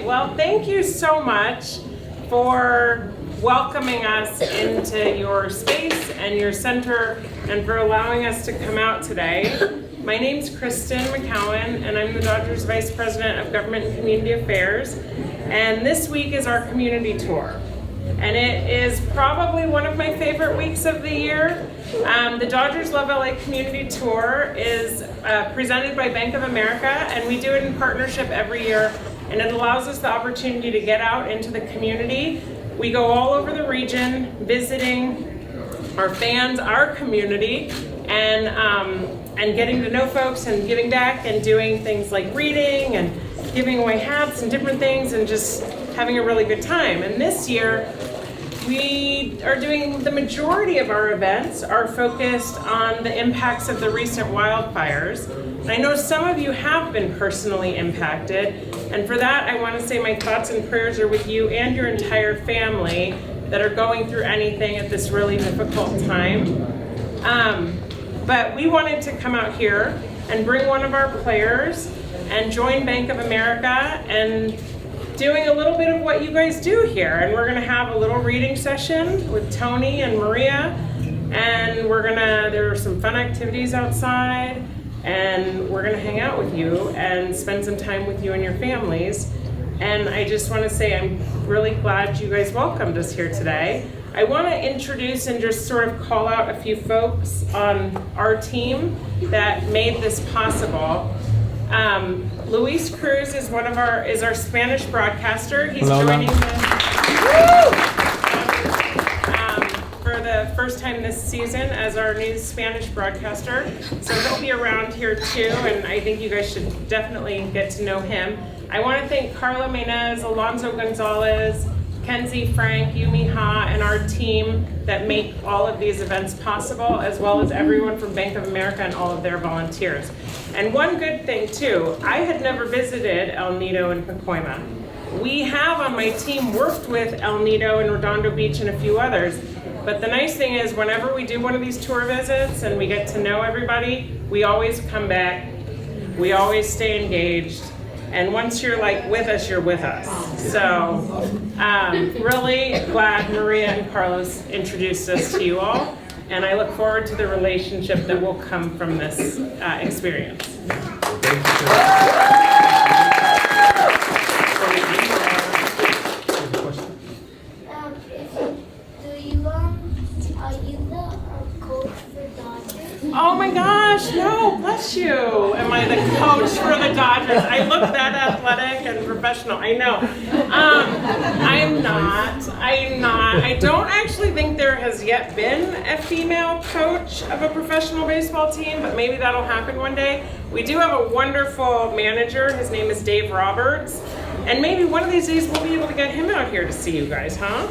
Well, thank you so much for welcoming us into your space and your center and for allowing us to come out today. My name's Kristen McCowan and I'm the Dodgers Vice President of Government and Community Affairs. And this week is our community tour. And it is probably one of my favorite weeks of the year. The Dodgers Love L.A. Community Tour is presented by Bank of America, and we do it in partnership every year, and it allows us the opportunity to get out into the community. We go all over the region visiting our fans, our community, and getting to know folks and giving back and doing things like reading and giving away hats and different things and just having a really good time. And this year, we are doing the majority of our events are focused on the impacts of the recent wildfires. And I know some of you have been personally impacted, and for that I want to say my thoughts and prayers are with you and your entire family that are going through anything at this really difficult time. But we wanted to come out here and bring one of our players and join Bank of America and doing a little bit of what you guys do here. And we're gonna have a little reading session with Tony and Maria, and there are some fun activities outside, and we're gonna hang out with you and spend some time with you and your families. And I just wanna say I'm really glad you guys welcomed us here today. I wanna introduce and just sort of call out a few folks on our team that made this possible. Luis Cruz is our Spanish broadcaster. He's joining us for the first time this season as our new Spanish broadcaster. So he'll be around here too, and I think you guys should definitely get to know him. I want to thank Carla Menez, Alonso Gonzalez, Kenzie Frank, Yumi Ha, and our team that make all of these events possible, as well as everyone from Bank of America and all of their volunteers. And one good thing too, I had never visited El Nido and Pacoima. We have on my team worked with El Nido and Redondo Beach and a few others, but the nice thing is whenever we do one of these tour visits and we get to know everybody, we always come back, we always stay engaged, and once you're like with us, you're with us. So really glad Maria and Carlos introduced us to you all, and I look forward to the relationship that will come from this experience. Are you the coach for Dodgers? Oh my gosh, no, bless you. Am I the coach for the Dodgers? I look that athletic and professional, I know. I'm not. I don't actually think there has yet been a female coach of a professional baseball team, but maybe that'll happen one day. We do have a wonderful manager. His name is Dave Roberts. And maybe one of these days we'll be able to get him out here to see you guys, huh?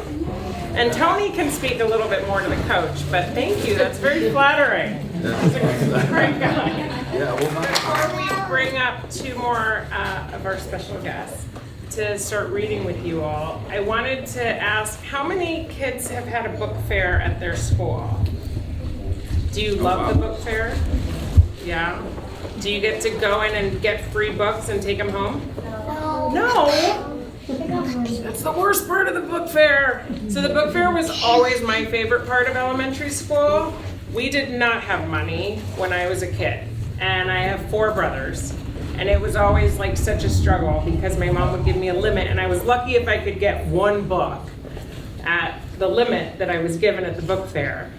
And Tony can speak a little bit more to the coach, but thank you, that's very flattering. He's a great guy. Before we bring up two more of our special guests to start reading with you all, I wanted to ask, how many kids have had a book fair at their school? Do you love the book fair? Yeah? Do you get to go in and get free books and take them home? No? That's the worst part of the book fair. So the book fair was always my favorite part of elementary school. We did not have money when I was a kid, and I have 4 brothers, and it was always like such a struggle because my mom would give me a limit, and I was lucky if I could get 1 book at the limit that I was given at the book fair.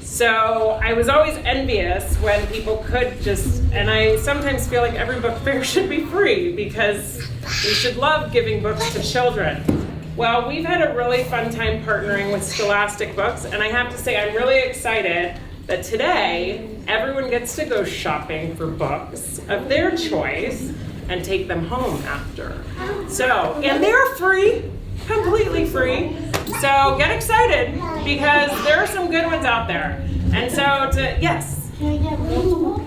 So I was always envious when people could just, and I sometimes feel like every book fair should be free because we should love giving books to children. Well, we've had a really fun time partnering with Scholastic Books, and I have to say I'm really excited that today everyone gets to go shopping for books of their choice and take them home after. So, and they're free, completely free. So get excited because there are some good ones out there. And so yes. Can I get multiple?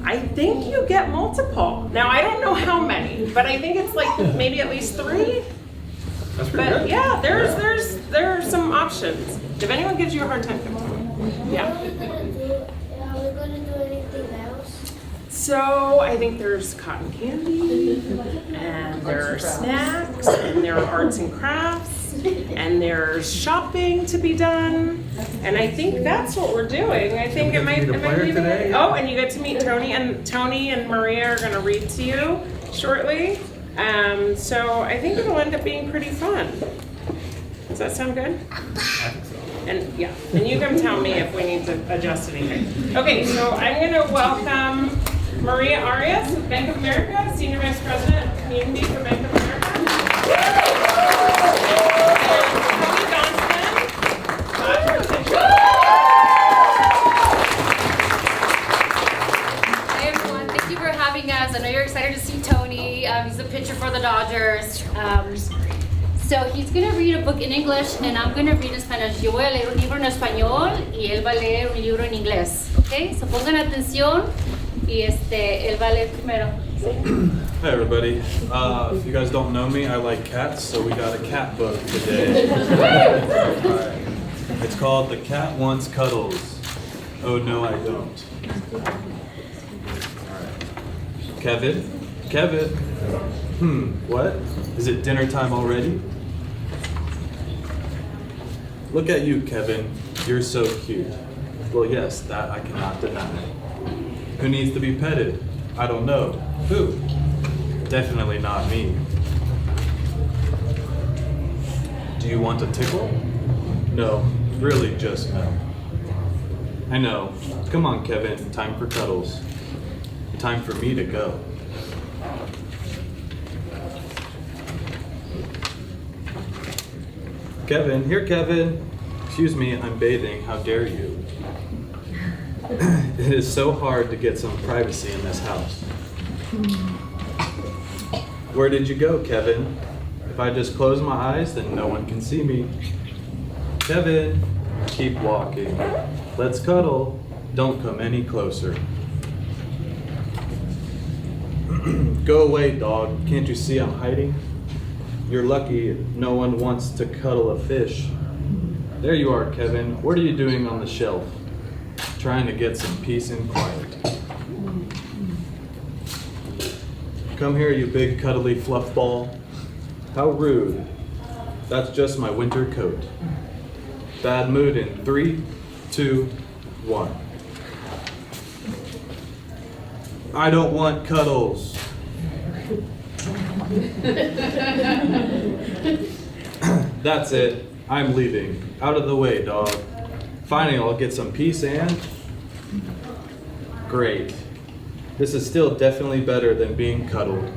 I think you get multiple. Now I don't know how many, but I think it's like maybe at least 3. That's pretty good. Yeah, there are some options. If anyone gives you a hard time, come on. Yeah. Are we going to do anything else? So I think there's cotton candy, and there are snacks, and there are arts and crafts, and there's shopping to be done. And I think that's what we're doing. I think am I doing today? Oh, and you get to meet Tony and Maria are gonna read to you shortly. So I think it'll end up being pretty fun. Does that sound good? And yeah, and you can tell me if we need to adjust anything. Okay, so I'm gonna welcome Maria Arias of Bank of America, Senior Vice President of Community for Bank of America. And Tony Gonsolin, Dodgers pitcher. Hi everyone, thank you for having us. I know you're excited to see Tony. He's a pitcher for the Dodgers. So he's going to read a book in English and I'm going to read in Spanish. Yo voy a leer un libro en español y él va a leer un libro en inglés. Okay? So pongan atención y él va a leer primero. Hi everybody. If you guys don't know me, I like cats, so we got a cat book today. Alright. It's called The Cat Wants Cuddles. Oh no, I don't. Alright. Kevin? What? Is it dinner time already? Look at you, Kevin. You're so cute. Well, yes, that I cannot deny. Who needs to be petted? I don't know. Who? Definitely not me. Do you want a tickle? No, really just no. I know. Come on, Kevin. Time for cuddles. Time for me to go. Kevin, here Kevin. Excuse me, I'm bathing. How dare you? It is so hard to get some privacy in this house. Where did you go, Kevin? If I just close my eyes, then no one can see me. Kevin, keep walking. Let's cuddle. Don't come any closer. Go away, dog. Can't you see I'm hiding? You're lucky no one wants to cuddle a fish. There you are, Kevin. What are you doing on the shelf? Trying to get some peace and quiet. Come here, you big cuddly fluff ball. How rude. That's just my winter coat. Bad mood in 3, 2, 1. I don't want cuddles. That's it. I'm leaving. Out of the way, dog. Finally, I'll get some peace and... Great. This is still definitely better than being cuddled.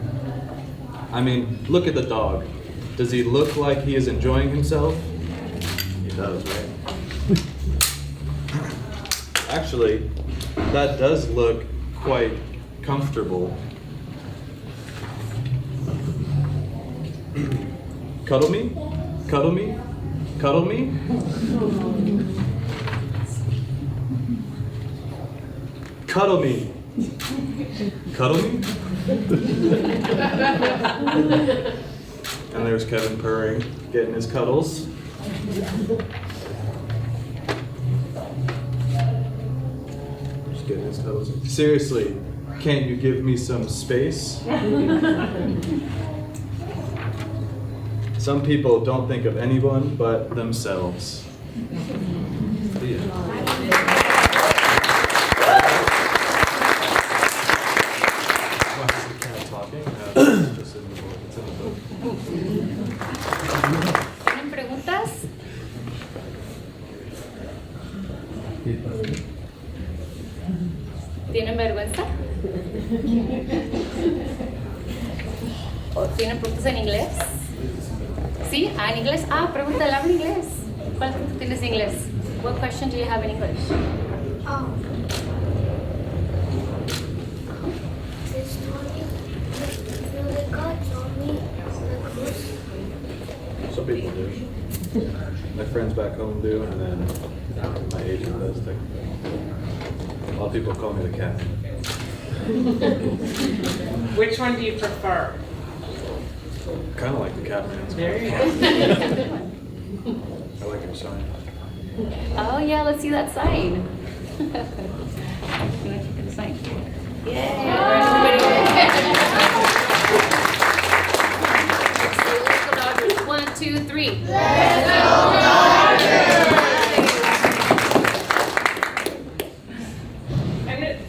I mean, look at the dog. Does he look like he is enjoying himself? He does, right? Actually, that does look quite comfortable. Cuddle me? Cuddle me? Cuddle me? Cuddle me. Cuddle me? And there's Kevin purring, getting his cuddles. Just getting his cuddles. Seriously, can't you give me some space? Some people don't think of anyone but themselves. The end. Why is the cat talking? It's just in the book. It's in the book. ¿Tienen preguntas? ¿Tienen vergüenza? ¿O tienen preguntas en inglés? ¿Sí? ¿En inglés? Pregúntale, habla en inglés. ¿Cuál pregunta tienes en inglés? What question do you have in English? Is Tony, do the gods on me, Luis Cruz? Some people do. My friends back home do, and then my agent does. A lot of people call me the cat. Which one do you prefer? Kind of like the cat man. There you go. I like your sign. Oh yeah, let's see that sign. You want to take the sign? Let's go Dodgers. 1, 2, 3. And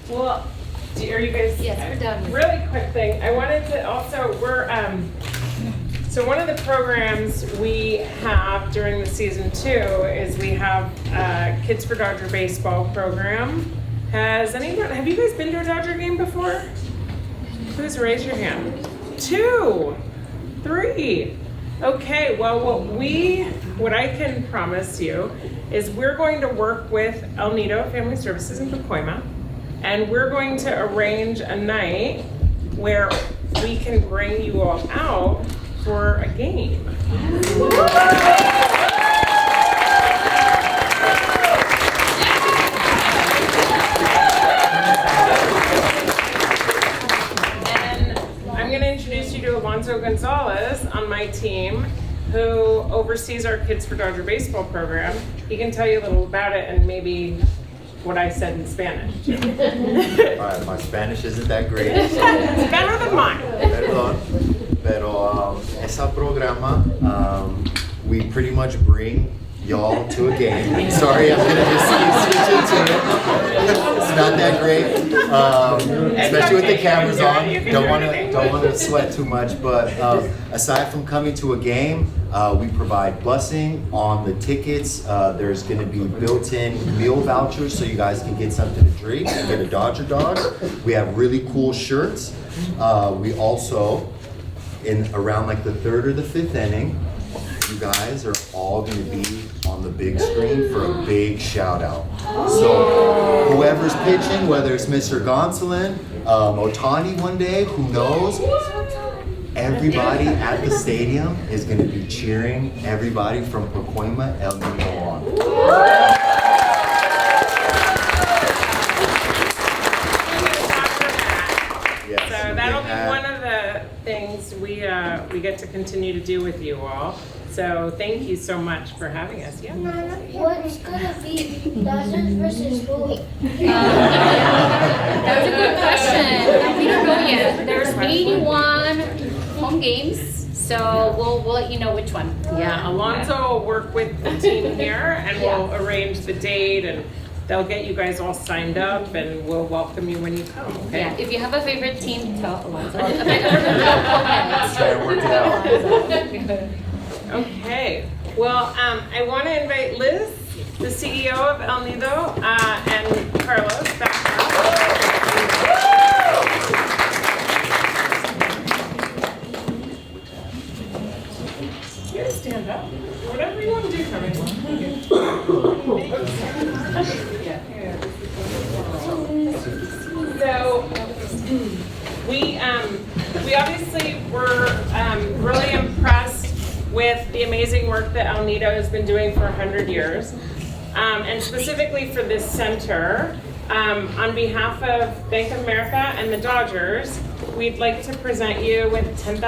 well, are you guys? Yes, we're done. Really quick thing. I wanted to also, so one of the programs we have during the season too is we have Kids for Dodger baseball program. Have you guys been to a Dodger game before? Please raise your hand. 2, 3. Okay, well what I can promise you is we're going to work with El Nido Family Services in Pacoima, and we're going to arrange a night where we can bring you all out for a game. And I'm going to introduce you to Alonso Gonzalez on my team, who oversees our Kids for Dodger baseball program. He can tell you a little about it and maybe what I said in Spanish. All right, my Spanish isn't that great. It's better than mine. Perdón. Pero esa programa, we pretty much bring y'all to a game. Sorry, I'm gonna just switch into it. It's not that great, especially with the cameras on. Don't want to sweat too much. But aside from coming to a game, we provide busing on the tickets. There's going to be built-in meal vouchers so you guys can get something to drink and get a Dodger dog. We have really cool shirts. We also, in around like the 3rd or the 5th inning, you guys are all going to be on the big screen for a big shout out. So whoever's pitching, whether it's Mr. Gonsolin, Otani one day, who knows, everybody at the stadium is going to be cheering everybody from Pacoima, El Nido on. Yes, So that'll be one of the things we get to continue to do with you all. So thank you so much for having us. Yeah. What's gonna be Dodgers versus who? That was a good question. We don't know yet. There's 81 home games, so we'll let you know which one. Yeah, Alonso will work with the team here and we'll arrange the date, and they'll get you guys all signed up and we'll welcome you when you come, okay? Yeah, if you have a favorite team, tell Alonso. Let's try and work it out. Okay, well, I want to invite Liz, the CEO of El Nido, and Carlos back up. You can stand up. Whatever you want to do, Carmen. So, we obviously were really impressed with the amazing work that El Nido has been doing for 100 years. And specifically for this center, on behalf of Bank of America and the Dodgers, we'd like to present you with $10,000.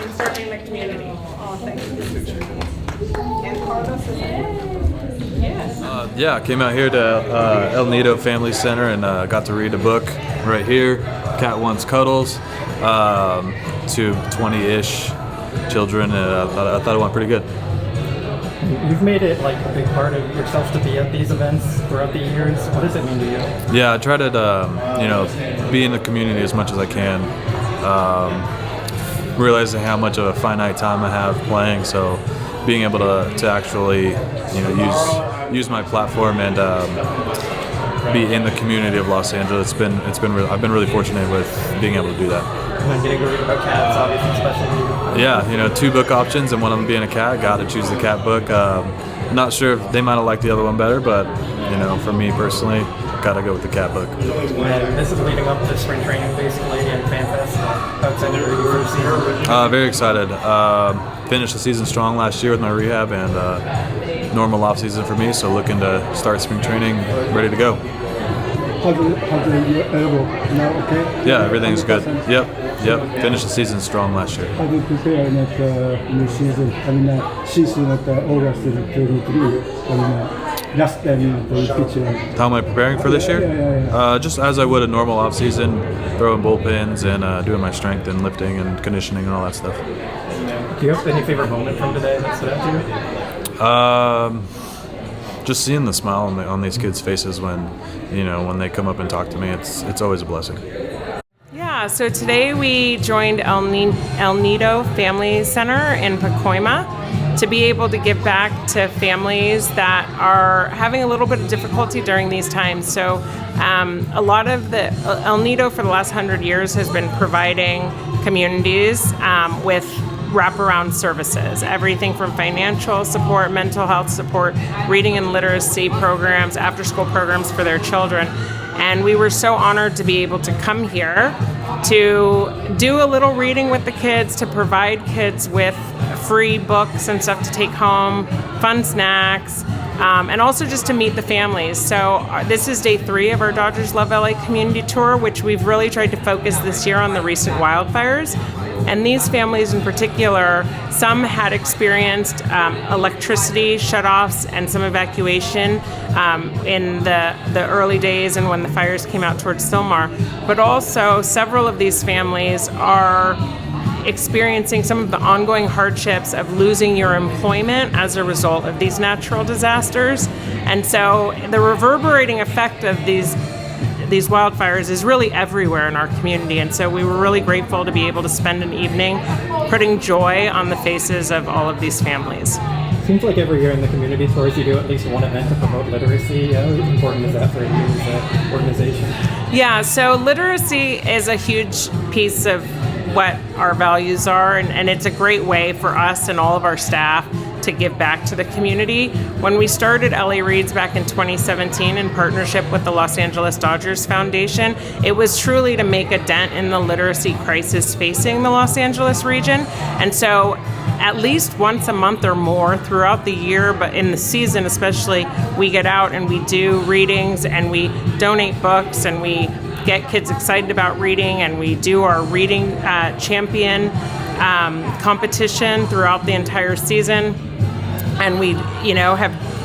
In serving the community. Oh, thank you. And Carlos is Yes. Yeah, I came out here to El Nido Family Center and got to read a book right here, Cat Wants Cuddles, to 20-ish children, and I thought it went pretty good. You've made it like a big part of yourself to be at these events throughout the years. What does it mean to you? Yeah, I try to, be in the community as much as I can. Realizing how much of a finite time I have playing, so being able to actually, use my platform and be in the community of Los Angeles. I've been really fortunate with being able to do that. And getting to read about cats, obviously, special to you. Yeah, 2 book options, and one of them being a cat. Got to choose the cat book. Not sure if they might have liked the other one better, but for me personally, got to go with the cat book. And this is leading up to spring training, basically, and FanFest. How excited are you for the season? Very excited. Finished the season strong last year with my rehab, and normal off season for me. So looking to start spring training, ready to go. how's your elbow now? Okay. Yeah, everything's good. 100%? Yep. Finished the season strong last year. How do you prepare new season? Season at August 23. Last time for the pitcher. How am I preparing for this year? Yeah. Just as I would a normal off season, throwing bullpens and doing my strength and lifting and conditioning and all that stuff. Do you have any favorite moment from today that stood out to you? Just seeing the smile on these kids' faces when they come up and talk to me, it's always a blessing. Yeah, so today we joined El Nido Family Center in Pacoima to be able to give back to families that are having a little bit of difficulty during these times. So a lot of the El Nido for the last 100 years has been providing communities with wraparound services, everything from financial support, mental health support, reading and literacy programs, after school programs for their children. And we were so honored to be able to come here to do a little reading with the kids, to provide kids with free books and stuff to take home, fun snacks, and also just to meet the families. So this is day 3 of our Dodgers Love L.A. community tour, which we've really tried to focus this year on the recent wildfires. And these families in particular, some had experienced electricity shutoffs and some evacuation in the early days and when the fires came out towards Sylmar. But also several of these families are experiencing some of the ongoing hardships of losing your employment as a result of these natural disasters. And so the reverberating effect of these wildfires is really everywhere in our community, and so we were really grateful to be able to spend an evening putting joy on the faces of all of these families. Seems like every year in the community tours you do at least one event to promote literacy. How important is that for you as an organization? Yeah, so literacy is a huge piece of what our values are, and it's a great way for us and all of our staff to give back to the community. When we started LA Reads back in 2017 in partnership with the Los Angeles Dodgers Foundation, it was truly to make a dent in the literacy crisis facing the Los Angeles region. And so at least once a month or more throughout the year, but in the season especially, we get out and we do readings and we donate books and we get kids excited about reading, and we do our reading champion competition throughout the entire season. And we,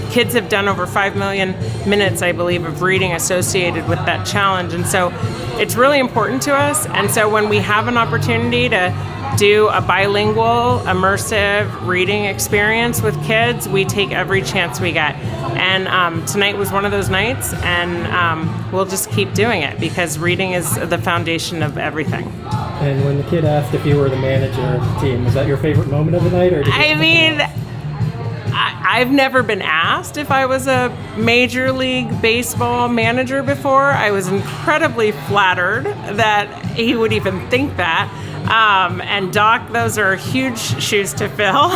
kids have done over 5 million minutes, I believe, of reading associated with that challenge. And so it's really important to us. And so when we have an opportunity to do a bilingual, immersive reading experience with kids, we take every chance we get. And tonight was one of those nights, and we'll just keep doing it because reading is the foundation of everything. And when the kid asked if you were the manager of the team, was that your favorite moment of the night? Or I've never been asked if I was a Major League Baseball manager before. I was incredibly flattered that he would even think that. And Doc, those are huge shoes to fill.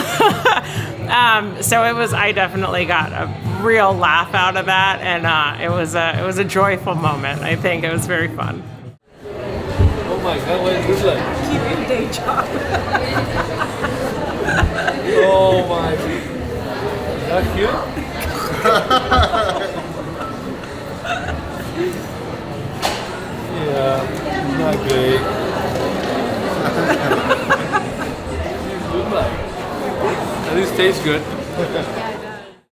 So I definitely got a real laugh out of that, and it was a joyful moment. I think it was very fun. Oh my God, what is this like? Keep your day job. Oh my God. Is that cute? Yeah, not great. At least tastes good.